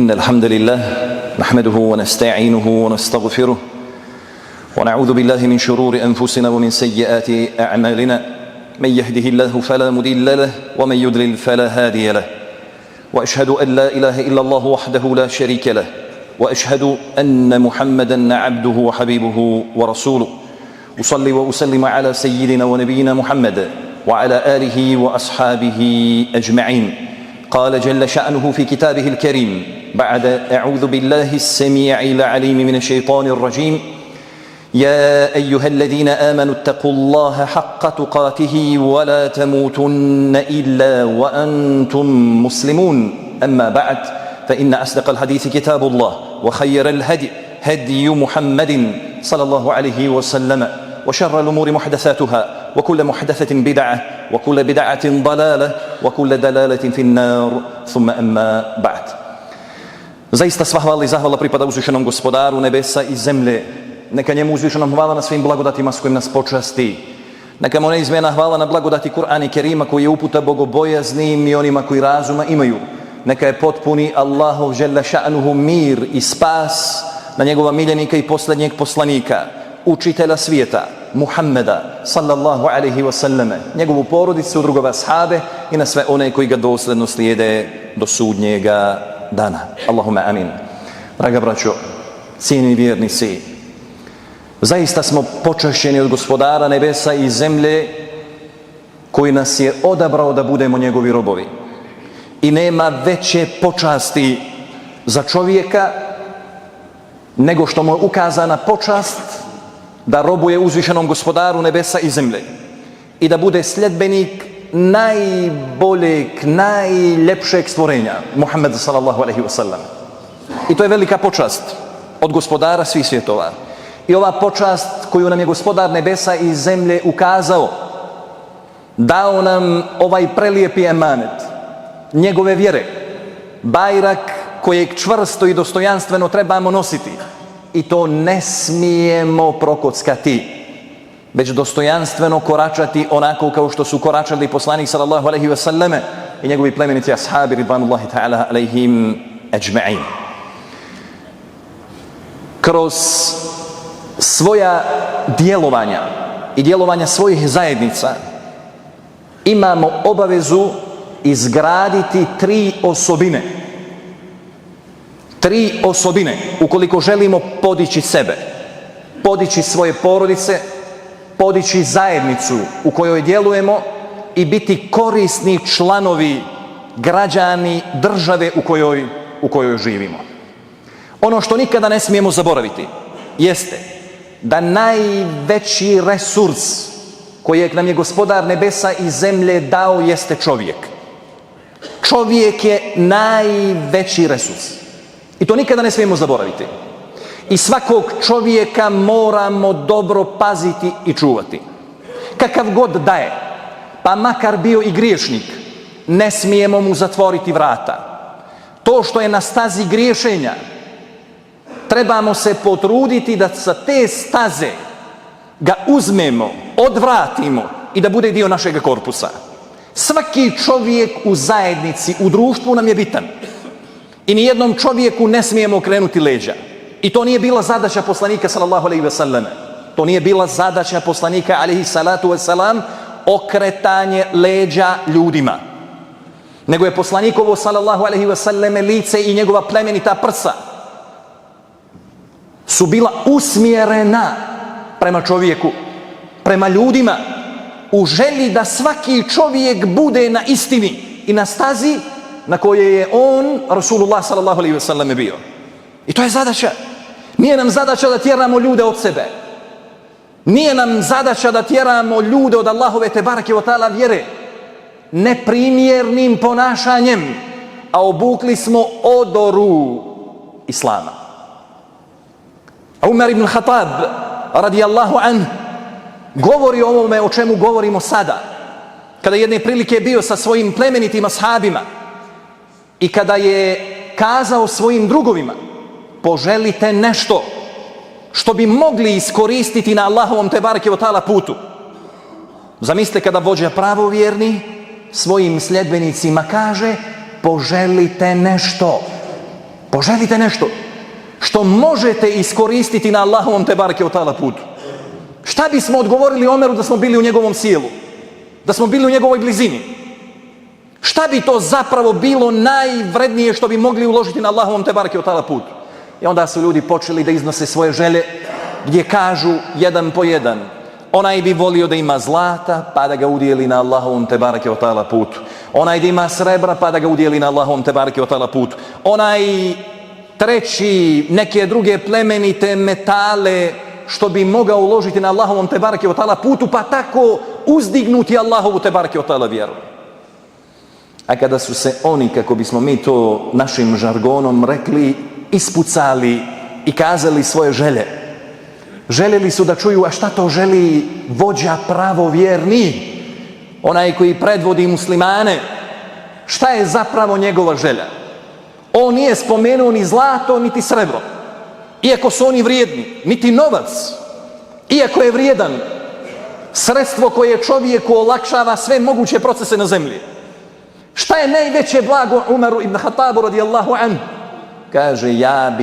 إن الحمد لله نحمده ونستعينه ونستغفره ونعوذ بالله من شرور أنفسنا ومن سيئات أعمالنا من يهده الله فلا مضل له ومن يضلل فلا هادي له وأشهد أن لا إله إلا الله وحده لا شريك له وأشهد أن محمدًا عبده وحبيبه ورسوله أصلي وأسلم على سيدنا ونبينا محمد وعلى آله وأصحابه أجمعين. قال جل شأنه في كتابه الكريم بعد أعوذ بالله السميع العليم من الشيطان الرجيم: يا أيها الذين آمنوا اتقوا الله حق تقاته ولا تموتن إلا وأنتم مسلمون. أما بعد، فإن أصدق الحديث كتاب الله، وخير الهدي هدي محمد صلى الله عليه وسلم، وشر الأمور محدثاتها، وكل محدثة بدعة، وكل بدعة ضلالة، وكل دلالة في النار. ثم أما بعد. Zaista sva hvala i zahvala pripada uzvišenom gospodaru nebesa i zemlje. Neka njemu uzvišenom hvala na svim blagodatima s kojim nas počasti. Neka mu neizmjerna hvala na blagodati Kur'ana Kerima koji je uputa bogobojaznim i onima koji razuma imaju. Neka je potpuni Allahov dželle ša'nuhu mir i spas na njegova miljenika i posljednjeg poslanika, učitelja svijeta, Muhammeda sallallahu alaihi wa sallame, njegovu porodicu, drugove ashabe i na sve one koji ga dosljedno slijede do sudnjega dana. Allahumma amin. Draga braćo, cijeni vjernici, zaista smo počašćeni od gospodara nebesa i zemlje koji nas je odabrao da budemo njegovi robovi. I nema veće počasti za čovjeka nego što mu je ukazana počast da robuje uzvišenom gospodaru nebesa i zemlje i da bude sljedbenik najboljeg, najljepšeg stvorenja, Muhammeda sallallahu alaihi wasallam. I to je velika počast od gospodara svih svjetova. I ova počast koju nam je gospodar nebesa i zemlje ukazao, dao nam ovaj prelijepi emanet njegove vjere, bajrak kojeg čvrsto i dostojanstveno trebamo nositi. I to ne smijemo prokockati, već dostojanstveno koračati onako kao što su koračali poslanik sallallahu alaihi wa sallame i njegovi plemenici ashabi ridvanullahi ta'ala alaihim ajma'in. Kroz svoja djelovanja i djelovanja svojih zajednica imamo obavezu izgraditi tri osobine ukoliko želimo podići sebe, podići svoje porodice, podići zajednicu u kojoj djelujemo i biti korisni članovi, građani države u kojoj živimo. Ono što nikada ne smijemo zaboraviti jeste da najveći resurs kojeg nam je gospodar nebesa i zemlje dao jeste čovjek. Čovjek je najveći resurs. I to nikada ne smijemo zaboraviti. I svakog čovjeka moramo dobro paziti i čuvati. Kakav god da je, pa makar bio i griješnik, ne smijemo mu zatvoriti vrata. To što je na stazi griješenja, trebamo se potruditi da sa te staze ga uzmemo, odvratimo i da bude dio našeg korpusa. Svaki čovjek u zajednici, u društvu nam je bitan. I nijednom čovjeku ne smijemo okrenuti leđa. I to nije bila zadaća poslanika sallallahu alaihi wa sallam. To nije bila zadaća poslanika alaihi salatu wa salam, okretanje leđa ljudima. Nego je poslanikovo sallallahu alaihi wa sallam lice i njegova plemenita prsa su bila usmjerena prema čovjeku, prema ljudima, u želji da svaki čovjek bude na istini i na stazi na koje je on, Rasulullah sallallahu alaihi wa sallam, bio. I to je zadaća. Nije nam zadaća da tjeramo ljude od sebe. Nije nam zadaća da tjeramo ljude od Allahove tebareke wa ta'ala vjere neprimjernim ponašanjem, a obukli smo odoru Islama. Umar ibn Khattab radijallahu anh govori o ovome o čemu govorimo sada, kada jedne prilike bio sa svojim plemenitim ashabima i kada je kazao svojim drugovima: poželite nešto što bi mogli iskoristiti na Allahovom tebareke wa ta'ala putu. Zamislite kada vođa pravovjerni svojim sljedbenicima kaže: poželite nešto Poželite nešto što možete iskoristiti na Allahovom tebareke ve taala putu. Šta bismo odgovorili Omeru da smo bili u njegovom sjelu? Da smo bili u njegovoj blizini? Šta bi to zapravo bilo najvrednije što bi mogli uložiti na Allahovom tebareke ve taala putu? I onda su ljudi počeli da iznose svoje želje, gdje kažu jedan po jedan: onaj bi volio da ima zlata pa da ga udjeli na Allahovom tebareke ve taala putu. Onaj da ima srebra pa da ga udjeli na Allahovom tebareke ve taala putu. Onaj treći neke druge plemenite metale što bi mogao uložiti na Allahovom tebareke ve taala putu, pa tako uzdignuti Allahovu tebareke ve taala vjeru. A kada su se oni, kako bismo mi to našim žargonom rekli, ispucali i kazali svoje želje, željeli su da čuju, a šta to želi vođa pravovjerni, onaj koji predvodi muslimane, šta je zapravo njegova želja? On nije spomenuo ni zlato, niti srebro, iako su oni vrijedni, niti novac, iako je vrijedan, sredstvo koje čovjeku olakšava sve moguće procese na zemlji. Šta je najveće blago Umaru ibn Hatabu radijallahu anhu? Kaže: ja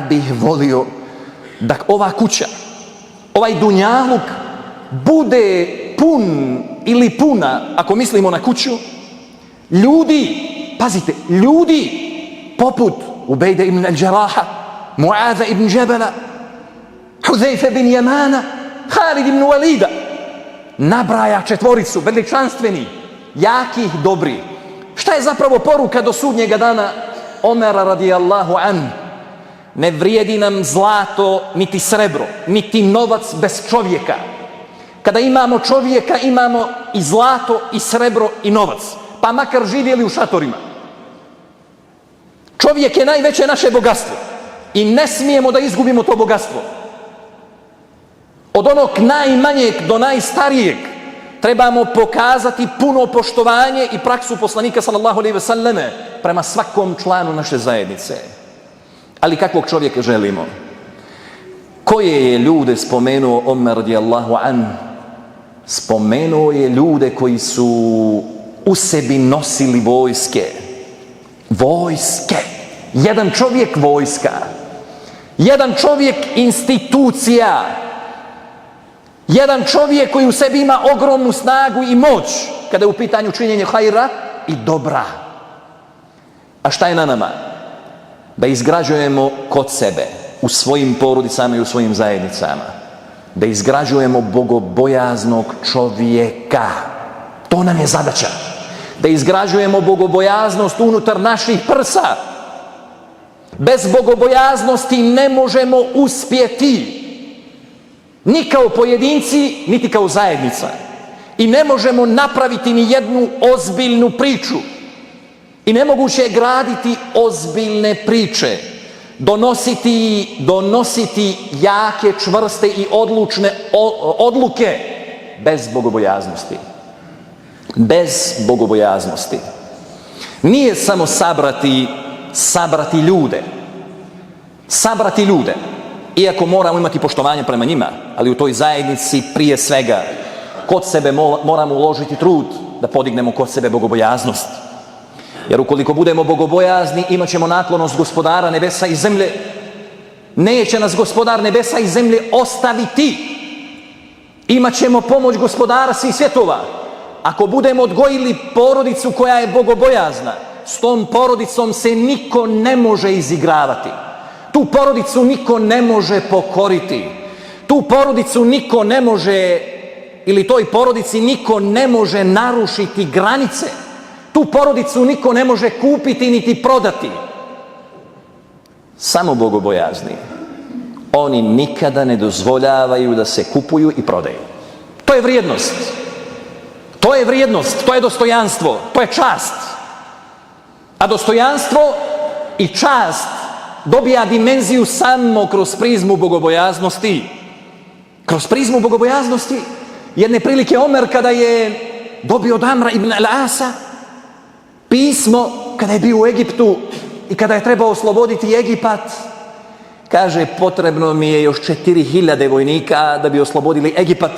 bih volio da ova kuća, ovaj dunjaluk bude pun ili puna, ako mislimo na kuću, ljudi, pazite, ljudi poput Ubejde ibn al-Đaraha, Muaza ibn Džebela, Huzejfe bin Jemana, Halid ibn Walida, nabraja četvoricu veličanstveni, jakih, dobri. Šta je zapravo poruka do sudnjega dana Omera radijallahu anhu? Ne vrijedi nam zlato, niti srebro, niti novac bez čovjeka. Kada imamo čovjeka, imamo i zlato, i srebro, i novac, pa makar živjeli u šatorima. Čovjek je najveće naše bogatstvo i ne smijemo da izgubimo to bogatstvo. Od onog najmanjeg do najstarijeg trebamo pokazati puno poštovanje i praksu poslanika sallallahu alejhi ve selleme prema svakom članu naše zajednice. Ali kakvog čovjeka želimo? Koje je ljude spomenuo Omer radijallahu anhu? Spomenuo je ljude koji su u sebi nosili vojske. Vojske. Jedan čovjek vojska. Jedan čovjek institucija. Jedan čovjek koji u sebi ima ogromnu snagu i moć kada je u pitanju činjenja hajra i dobra. A šta je na nama? Da izgrađujemo kod sebe, u svojim porodicama i u svojim zajednicama, da izgrađujemo bogobojaznog čovjeka. To nam je zadaća. Da izgrađujemo bogobojaznost unutar naših prsa. Bez bogobojaznosti ne možemo uspjeti. Ni kao pojedinci, niti kao zajednica. I ne možemo napraviti ni jednu ozbiljnu priču. I nemoguće je graditi ozbiljne priče. Donositi jake, čvrste i odlučne odluke bez bogobojaznosti. Bez bogobojaznosti. Nije samo sabrati ljude. Sabrati ljude. Iako moramo imati poštovanje prema njima, ali u toj zajednici prije svega kod sebe moramo uložiti trud da podignemo kod sebe bogobojaznost. Jer ukoliko budemo bogobojazni, imat ćemo naklonost Gospodara nebesa i zemlje. Neće nas Gospodar nebesa i zemlje ostaviti. Imat ćemo pomoć Gospodara svih svjetova. Ako budemo odgojili porodicu koja je bogobojazna, s tom porodicom se niko ne može izigravati. Tu porodicu niko ne može pokoriti. Tu porodicu niko ne može, ili toj porodici niko ne može narušiti granice. Tu porodicu niko ne može kupiti niti prodati. Samo bogobojazni. Oni nikada ne dozvoljavaju da se kupuju i prodaju. To je vrijednost. To je vrijednost, to je dostojanstvo, to je čast. A dostojanstvo i čast dobija dimenziju samo kroz prizmu bogobojaznosti. Kroz prizmu bogobojaznosti. Jedne prilike Omer, kada je dobio od Amra ibn al-Asa pismo, kada je bio u Egiptu i kada je trebao osloboditi Egipat, kaže: potrebno mi je još 4000 vojnika da bi oslobodili Egipat,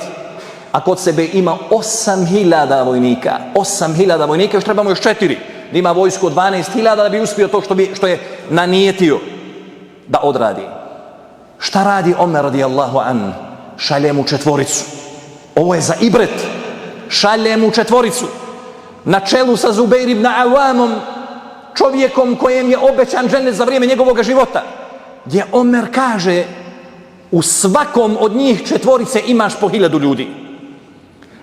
a kod sebe ima 8000 vojnika. 8000 vojnika, još trebamo još 4. da ima vojsku od 12.000 da bi uspio to što je nanijetio da odradi. Šta radi Omer radijallahu an? Šalje mu 4. Ovo je za ibret. Šalje mu 4. Na čelu sa Zubeir ibn Awamom, čovjekom kojem je obećan džennet za vrijeme njegovog života, gdje Omer kaže u svakom od njih 4 imaš po 1000 ljudi.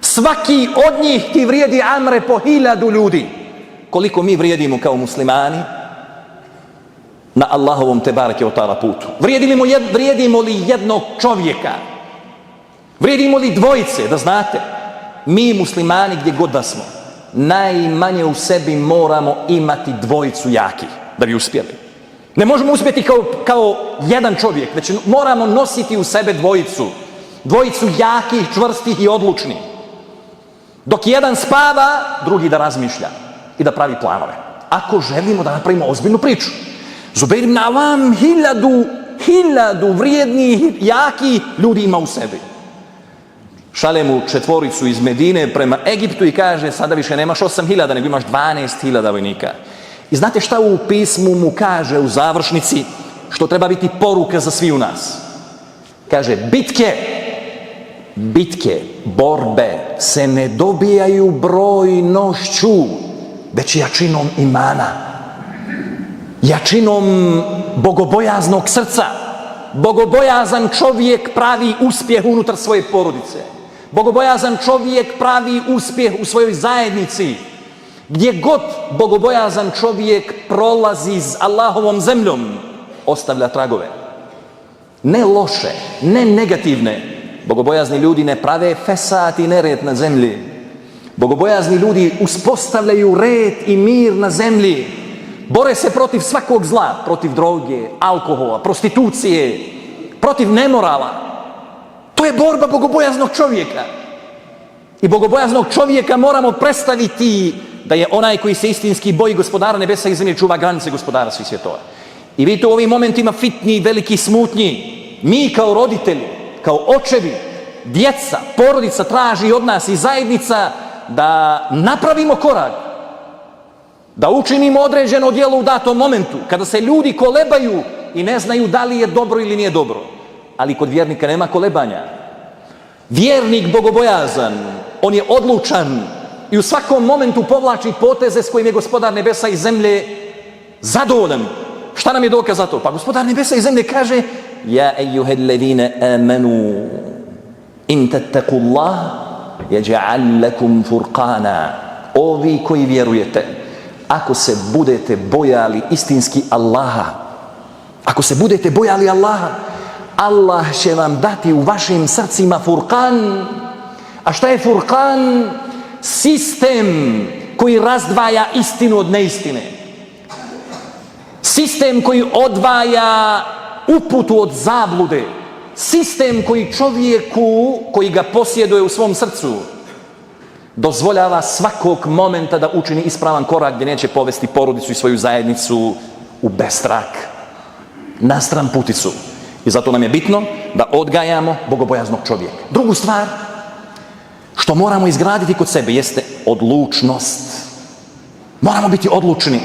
Svaki od njih ti vrijedi, Amre, po 1000 ljudi. Koliko mi vrijedimo kao muslimani na Allahovom tebareke o ta'ala putu? Vrijedimo li jednog čovjeka? Vrijedimo li dvojice? Da znate, mi muslimani gdje god da smo, najmanje u sebi moramo imati 2 jakih da bi uspjeli. Ne možemo uspjeti kao jedan čovjek, već moramo nositi u sebe 2 jakih, čvrstih i odlučnih. Dok jedan spava, drugi da razmišlja i da pravi planove. Ako želimo da napravimo ozbiljnu priču. Zubeir ibn Awam 1000 vrijednih, jakih ljudi ima u sebi. Šalje mu 4 iz Medine prema Egiptu i kaže sada više nemaš 8.000, nego imaš 12.000 vojnika. I znate šta u pismu mu kaže u završnici, što treba biti poruka za svi u nas? Kaže, bitke, borbe se ne dobijaju brojnošću, već jačinom imana, jačinom bogobojaznog srca. Bogobojazan čovjek pravi uspjeh unutar svoje porodice. Bogobojazan čovjek pravi uspjeh u svojoj zajednici. Gdje god bogobojazan čovjek prolazi s Allahovom zemljom, ostavlja tragove. Ne loše, ne negativne. Bogobojazni ljudi ne prave fesat i nered na zemlji. Bogobojazni ljudi uspostavljaju red i mir na zemlji. Bore se protiv svakog zla, protiv droge, alkohola, prostitucije, protiv nemorala. To je borba bogobojaznog čovjeka. I bogobojaznog čovjeka moramo predstaviti da je onaj koji se istinski boji gospodara nebesa i zemlje, čuva granice gospodara svih svjetova. I vidite u ovim momentima fitni i veliki smutnji, mi kao roditelji, kao očevi, djeca, porodica traži od nas i zajednica da napravimo korak, da učinimo određeno djelo u datom momentu, kada se ljudi kolebaju i ne znaju da li je dobro ili nije dobro. Ali kod vjernika nema kolebanja. Vjernik bogobojazan, on je odlučan i u svakom momentu povlači poteze s kojim je gospodar nebesa i zemlje zadovoljan. Šta nam je dokaz za to? Pa gospodar nebesa i zemlje kaže: Ja ejuhellezine amanu in tattaqullah yaj'al lakum furqana. Ovi koji vjerujete, ako se budete bojali istinski Allaha, ako se budete bojali Allaha, Allah će vam dati u vašim srcima furqan. A šta je furqan? Sistem koji razdvaja istinu od neistine. Sistem koji odvaja uputu od zablude. Sistem koji čovjeku, koji ga posjeduje u svom srcu, dozvoljava svakog momenta da učini ispravan korak gdje neće povesti porodicu i svoju zajednicu u bestrak, nastran puticu. I zato nam je bitno da odgajamo bogobojaznog čovjeka. Drugu stvar što moramo izgraditi kod sebe jeste odlučnost. Moramo biti odlučni.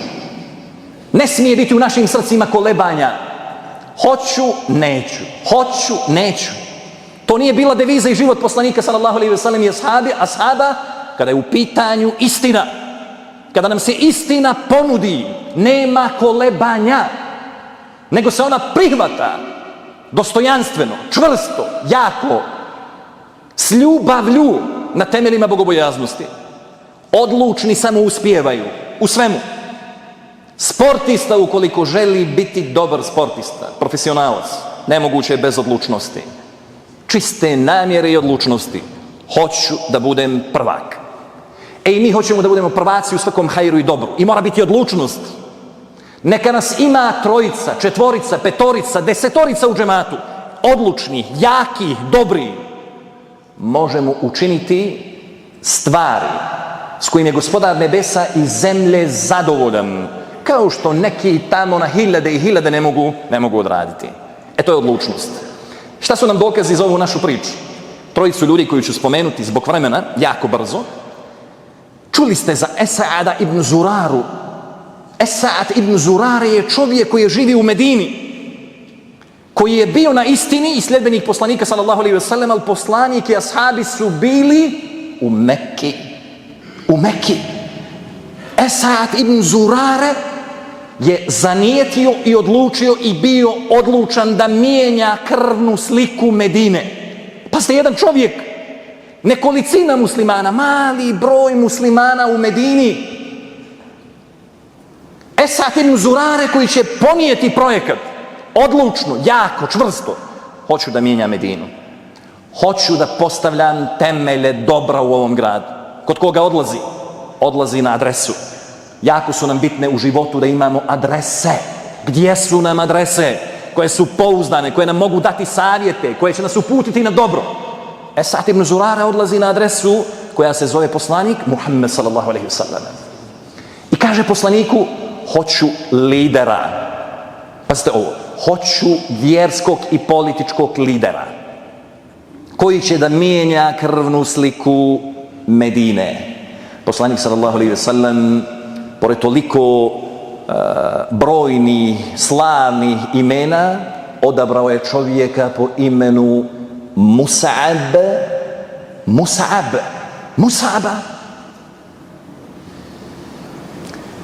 Ne smije biti u našim srcima kolebanja. Hoću, neću. Hoću, neću. To nije bila deviza i život poslanika sallallahu alejhi ve sellem i ashaba kada je u pitanju istina. Kada nam se istina ponudi, nema kolebanja, nego se ona prihvata dostojanstveno, čvrsto, jako, s ljubavlju na temeljima bogobojaznosti. Odlučni samo uspijevaju u svemu. Sportista, ukoliko želi biti dobar sportista, profesionalac, nemoguće je bez odlučnosti. Čiste namjere i odlučnosti. Hoću da budem prvak. I mi hoćemo da budemo prvaci u svakom hajru i dobru. I mora biti odlučnost. Neka nas ima 3, 4, 5, 10 u džematu. Odlučnih, jakih, dobrih. Možemo učiniti stvari s kojim je gospodar nebesa i zemlje zadovoljan. Kao što neki tamo na 1000 i 1000 ne mogu odraditi. To je odlučnost. Šta su nam dokazi za ovu našu priču? 3 ljudi koji ću spomenuti zbog vremena, jako brzo. Čuli ste za Es'ada ibn Zuraru, Esad ibn Zurare je čovjek koji je živio u Medini, koji je bio na istini i sljedbenik poslanika sallallahu alejhi ve sellem, ali poslanik i ashabi su bili u Mekki. U Mekki. Esad ibn Zurare je zanijetio i odlučio i bio odlučan da mijenja krvnu sliku Medine. Pa ste jedan čovjek, nekolicina muslimana, mali broj muslimana u Medini. Esad ibn Zurare koji će ponijeti projekat, odlučno, jako, čvrsto. Hoću da mijenja Medinu. Hoću da postavljam temelje dobra u ovom gradu. Kod koga odlazi? Odlazi na adresu. Jako su nam bitne u životu da imamo adrese. Gdje su nam adrese? Koje su pouzdane, koje nam mogu dati savjete, koje će nas uputiti na dobro. Esad ibn Zurare odlazi na adresu koja se zove poslanik Muhammed sallallahu alejhi ve sellem. I kaže poslaniku, hoću lidera. Pazite ovo, hoću vjerskog i političkog lidera koji će da mijenja krvnu sliku Medine. Poslanik sallallahu alejhi ve sellem, pored toliko brojnih, slavnih imena, odabrao je čovjeka po imenu Mus'ab.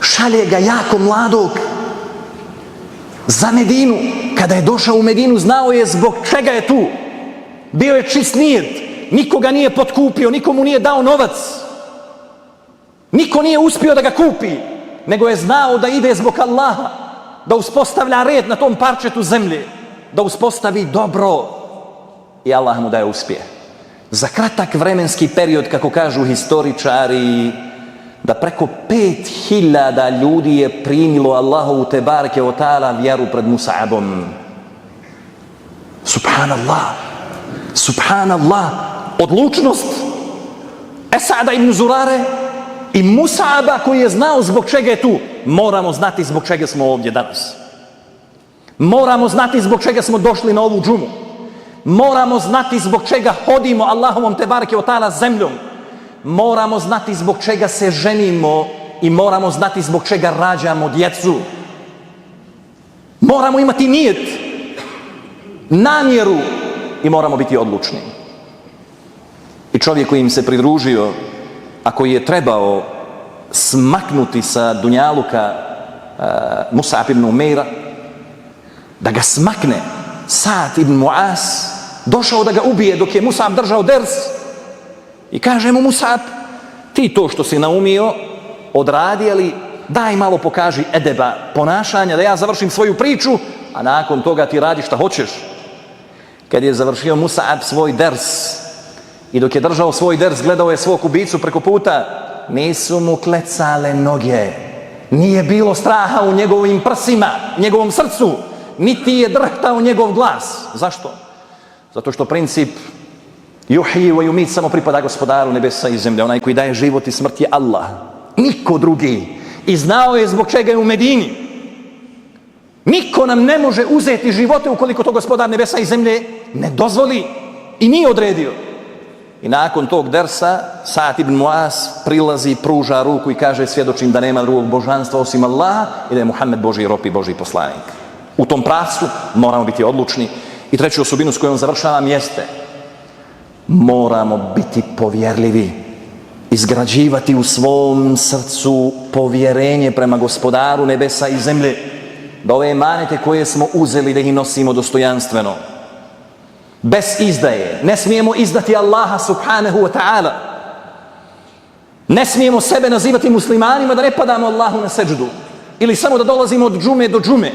Šalje ga jako mladog za Medinu. Kada je došao u Medinu, znao je zbog čega je tu. Bio je čist nijet. Nikoga nije potkupio, nikomu nije dao novac. Niko nije uspio da ga kupi, nego je znao da ide zbog Allaha, da uspostavlja red na tom parčetu zemlje, da uspostavi dobro. I Allah mu daje uspjeh. Za kratak vremenski period, kako kažu historičari, da preko 5000 ljudi je primilo Allahovu tebareke wa ta'ala vjeru pred Mus'abom. Subhanallah. Odlučnost Esada ibn Zurare i Mus'aba koji je znao zbog čega je tu. Moramo znati zbog čega smo ovdje danas. Moramo znati zbog čega smo došli na ovu džumu. Moramo znati zbog čega hodimo Allahovom tebareke wa ta'ala zemljom. Moramo znati zbog čega se ženimo i moramo znati zbog čega rađamo djecu. Moramo imati nijet, namjeru i moramo biti odlučni. I čovjek koji im se pridružio, a koji je trebao smaknuti sa dunjaluka Mus'ab ibn Umeira, da ga smakne, Sa'd ibn Mu'az, došao da ga ubije dok je Mus'ab držao ders i kaže mu Mus'ab, ti to što si naumio odradi, ali daj malo pokaži edeba, ponašanja, da ja završim svoju priču, a nakon toga ti radi šta hoćeš. Kad je završio Mus'ab svoj ders i dok je držao svoj ders, gledao je svog ubicu preko puta, nisu mu klecale noge, nije bilo straha u njegovim prsima, u njegovom srcu, niti je drhtao njegov glas. Zašto? Zato što princip Juhji wa yumit samo pripada gospodaru nebesa i zemlje. Onaj koji daje život i smrt je Allah, niko drugi. I znao je zbog čega je u Medini. Niko nam ne može uzeti živote ukoliko to gospodar nebesa i zemlje ne dozvoli i nije odredio. I nakon tog dersa Sa'd ibn Mu'az prilazi, pruža ruku i kaže, svjedočim da nema drugog božanstva osim Allaha i da je Muhammed Božji rob i Božji poslanik. U tom pravcu moramo biti odlučni. I treću osobinu s kojom završavam jeste, moramo biti povjerljivi, izgrađivati u svom srcu povjerenje prema gospodaru nebesa i zemlje, da ove emanete koje smo uzeli da ih nosimo dostojanstveno, bez izdaje. Ne smijemo izdati Allaha subhanahu wa ta'ala. Ne smijemo sebe nazivati muslimanima da ne padamo Allahu na seđdu ili samo da dolazimo od džume do džume.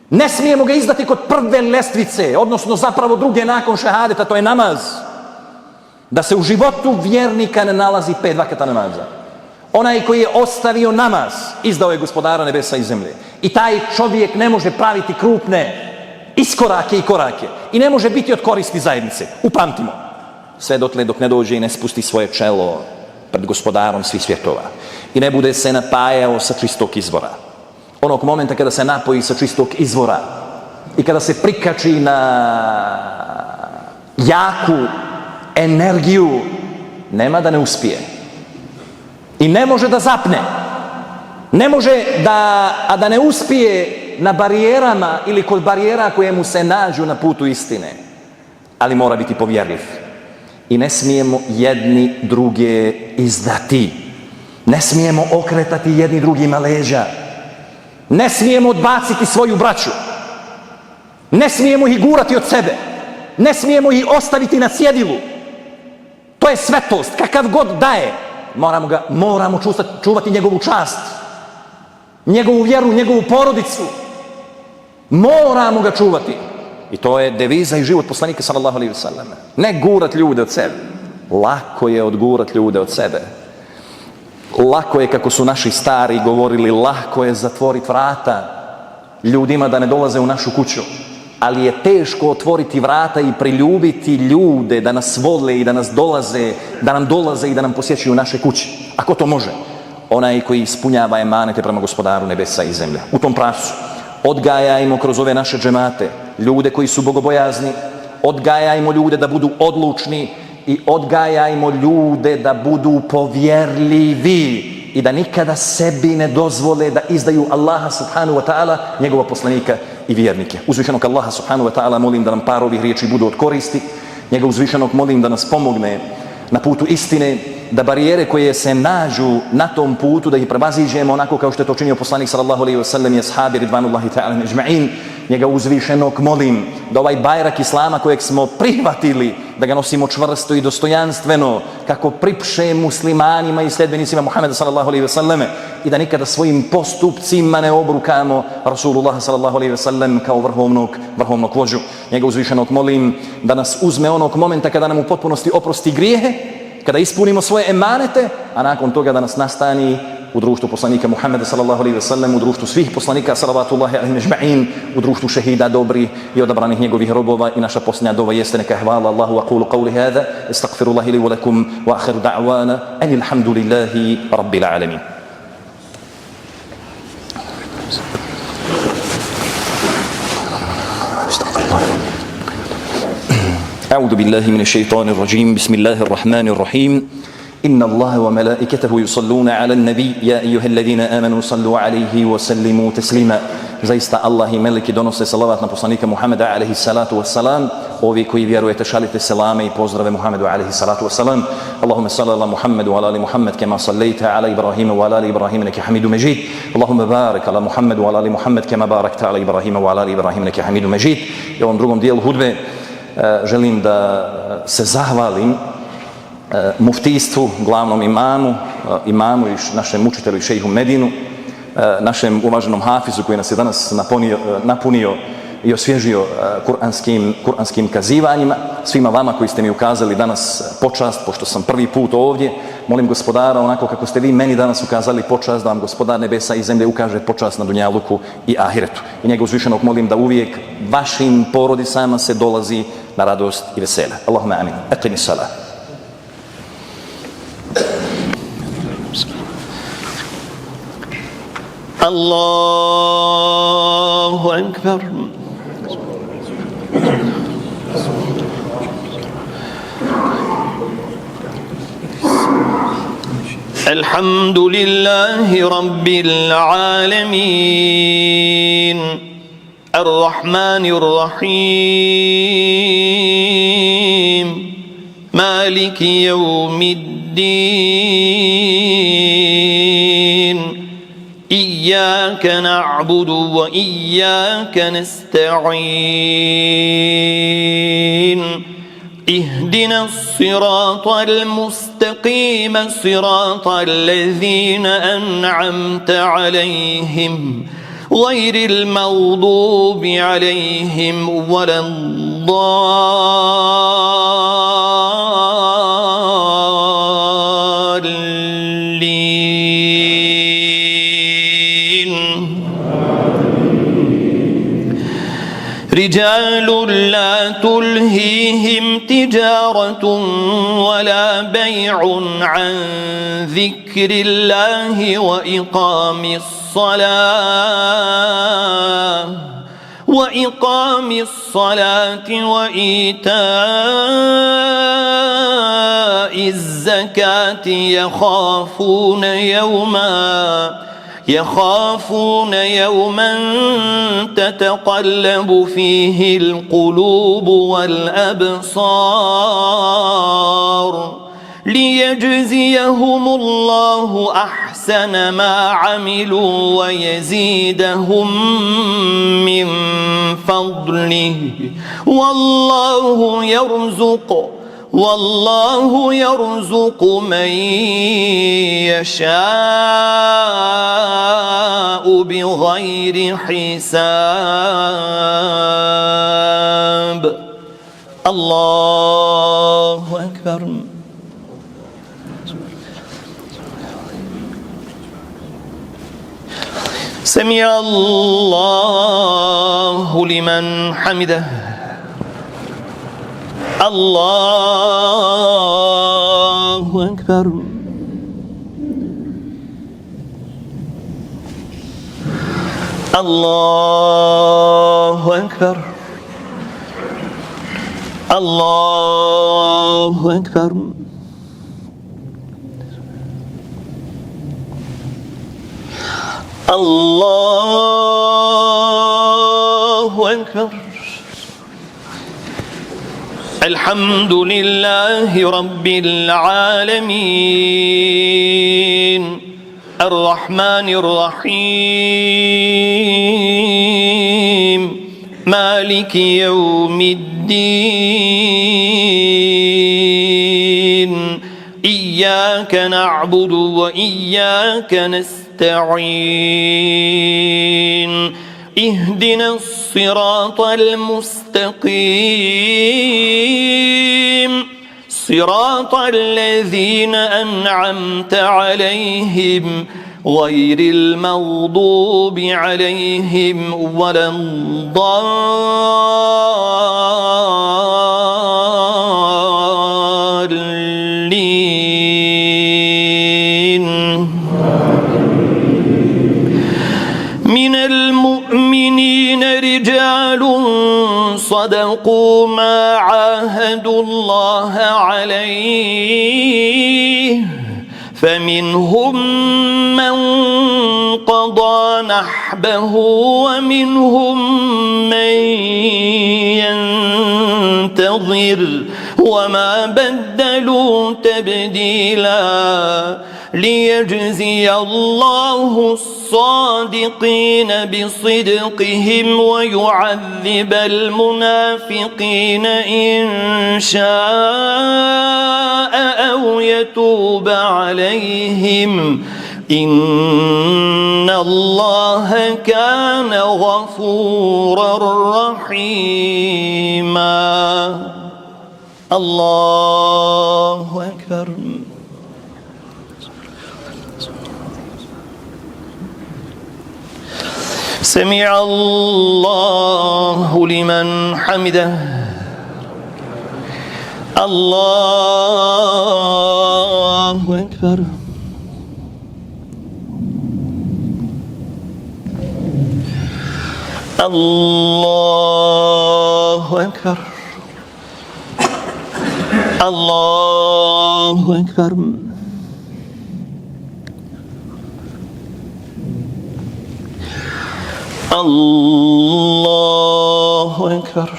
Ne smijemo ga izdati kod prve lestvice, odnosno zapravo druge nakon šehadeta, to je namaz. Da se u životu vjernika ne nalazi 5 vakata namaza. Onaj koji je ostavio namaz, izdao je gospodara nebesa i zemlje. I taj čovjek ne može praviti krupne iskorake i korake. I ne može biti od koristi zajednice. Upamtimo. Sve dotle dok ne dođe i ne spusti svoje čelo pred gospodarom svih svjetova. I ne bude se napajao sa čistog izvora. Onog momenta kada se napoji sa čistog izvora i kada se prikači na jaku energiju, nema da ne uspije. I ne može da zapne. Ne može da ne uspije na barijerama ili kod barijera koje mu se nađu na putu istine, ali mora biti povjerljiv. I ne smijemo jedni druge izdati. Ne smijemo okretati jedni drugima leđa. Ne smijemo odbaciti svoju braću. Ne smijemo ih gurati od sebe. Ne smijemo ih ostaviti na cjedilu. To je svetost. Kakav god daje, moramo čuvati njegovu čast, njegovu vjeru, njegovu porodicu. Moramo ga čuvati. I to je deviza i život poslanika sallallahu alejhi ve sellem. Ne gurat ljude od sebe. Lako je odgurat ljude od sebe. Lako je, kako su naši stari govorili, lako je zatvoriti vrata ljudima da ne dolaze u našu kuću. Ali je teško otvoriti vrata i priljubiti ljude da nas vole i da nam dolaze i da nam posjećuju naše kuće. Ako to može, onaj koji ispunjava emanete prema Gospodaru nebesa i zemlje. U tom pravcu odgajajmo kroz ove naše džemate ljude koji su bogobojazni, odgajajmo ljude da budu odlučni i odgajajmo ljude da budu povjerljivi i da nikada sebi ne dozvole da izdaju Allaha subhanahu wa ta'ala, njegova poslanika i vjernike. Uzvišenog Allaha subhanahu wa ta'ala molim da nam par ovih riječi budu od koristi. Njega uzvišenog molim da nas pomogne na putu istine, da barijere koje se nađu na tom putu da ih prevaziđemo onako kao što je to činio poslanik sallallahu alejhi ve sellem i ashabi ridvanullahi ta'ala ajma'in. Njega uzvišenog molim da ovaj bajrak islama kojeg smo prihvatili, da ga nosimo čvrsto i dostojanstveno kako pripše muslimanima i sljedbenicima Muhameda sallallahu alejhi ve selleme i da nikada svojim postupcima ne obrukamo Rasulullah sallallahu alejhi ve sellem kao vrhovnog vođu. Njega uzvišenog molim da nas uzme onog momenta kada nam u potpunosti oprosti grijehe, kada ispunimo svoje emanete, a nakon toga da nas nastani u društvu poslanika Muhammeda sallallahu alejhi ve sellem, u društvu svih poslanika salavatullahi alejhim ejma'in, u društvu šehida dobri i odabranih njegovih robova. I naša posljednja dova jeste: neka hvala Allahu, aqulu qawli hada astaghfirullahi li wa lakum wa akhiru da'wana anil hamdulillahi rabbil alamin. أعوذ بالله من الشيطان الرجيم. بسم الله الرحمن الرحيم. إن الله وملائكته يصلون على النبي يا أيها الذين آمنوا صلوا عليه وسلموا تسليما. Zaista Allah i meleki donose salavat na poslanika Muhameda alejhi salatu wassalam. Ovi koji vjerujete šaljite selame i pozdrave Muhamedu alejhi salatu wassalam. Allahumma salli ala Muhammedu wa ala ali Muhammed kama sallaita ala Ibrahima wa ala ali Ibrahima innaka Hamidum Majid. Allahumma barik ala Muhammedu wa ala ali Muhammed kama barakta ala Ibrahima wa ala ali Ibrahima innaka Hamidum Majid. I u ovom drugom dijelu hudbe želim da se zahvalim muftijstvu, glavnom imamu i našem učitelju i šejhu Medinu, našem uvaženom hafizu koji nas je danas napunio i osvježio kuranskim kazivanjima. Svima vama koji ste mi ukazali danas počast, pošto sam prvi put ovdje, molim Gospodara, onako kako ste vi meni danas ukazali počast, da vam Gospodar nebesa i zemlje ukaže počast na dunjaluku i ahiretu. I njega uzvišenog molim da uvijek vašim porodicama se dolazi na radost i vesele. Allahumma amin. Aqimi salat. Allahu akbar. Alhamdulillahi rabbil alamin. Ar-Rahmanir Rahim. Maliki yawmiddin. إياك نعبد وإياك نستعين اهدنا الصراط المستقيم صراط الذين أنعمت عليهم غير المغضوب عليهم ولا رجال لا تلهيهم تجارة ولا بيع عن ذكر الله وإقام الصلاة وإيتاء الزكاة يخافون يوما تتقلب فيه القلوب والأبصار ليجزيهم الله أحسن ما عملوا ويزيدهم من فضله والله يرزق من يشاء بغير حساب. الله أكبر. سمع الله لمن حمده. الله أكبر. الله أكبر. الله أكبر. الله أكبر. الحمد لله رب العالمين الرحمن الرحيم مالك يوم الدين إياك نعبد وإياك نستعين اهدنا الصراط المستقيم صراط الذين أنعمت عليهم غير المغضوب عليهم ولا الضالين. من المؤمنين رجال صدقوا ما عاهدوا الله عليه فمنهم من قضى نحبه ومنهم من ينتظر وما بدلوا تبديلا ليجزي الله الصادقين بصدقهم ويعذب المنافقين إن شاء أو يتوب عليهم إن الله كان غفورا رحيما. الله أكبر. سمع الله لمن حمده. الله أكبر. الله أكبر. الله أكبر. الله أكبر.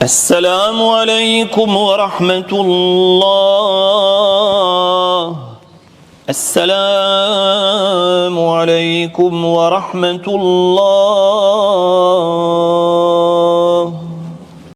السلام عليكم ورحمة الله. السلام عليكم ورحمة الله.